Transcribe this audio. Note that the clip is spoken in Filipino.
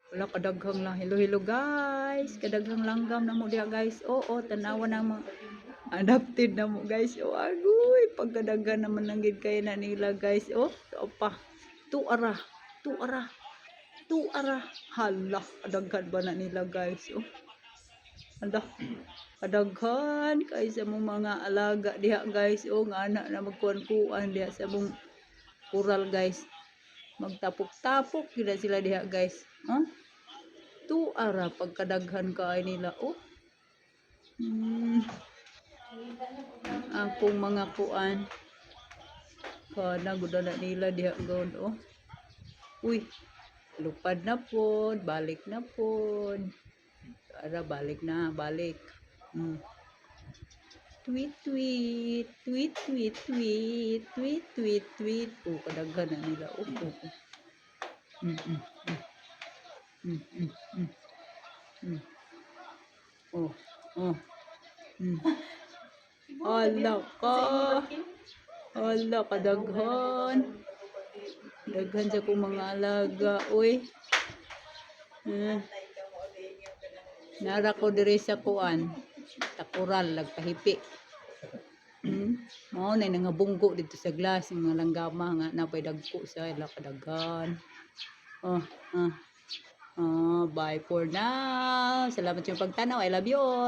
Wala kadaghang lang. Hello, hello guys. Kadaghang langgam na mo diha guys. Oo, tanawan na mga adapted na mo guys. O agoy, pagkadaghan naman lang gid kay na nila guys. O, pa. Tuara, tuara, tuara. Hala, kadaghan ba na nila guys. O, hala. Kadaghan kay sa mong mga alaga diha guys. O, nga anak na magkuan-kuan diha sa mong kural guys. Magtapok-tapok gila sila diha guys. Tuara pagkadaghan kaay nila. Oh. Akong mga kuan. Kana gud na nila diha gud. Oh. Uy. Lupad na pod, balik na pod. Ara balik na, balik. Tweet tweet, tweet tweet tweet, tweet tweet tweet. Oh, kadaghan na nila. Oh. Oh. Oh. Hala ka. Hala, kadaghan. Daghan sa kong mga alaga. Uy. Nara ko diri sa kuan. Takural, lagpahipi. Mao na nga bunggo dito sa glass. Mga langgama nga napay dagko sa ila kadaghan. Bye for now. Salamat sa pagtanaw. I love you all.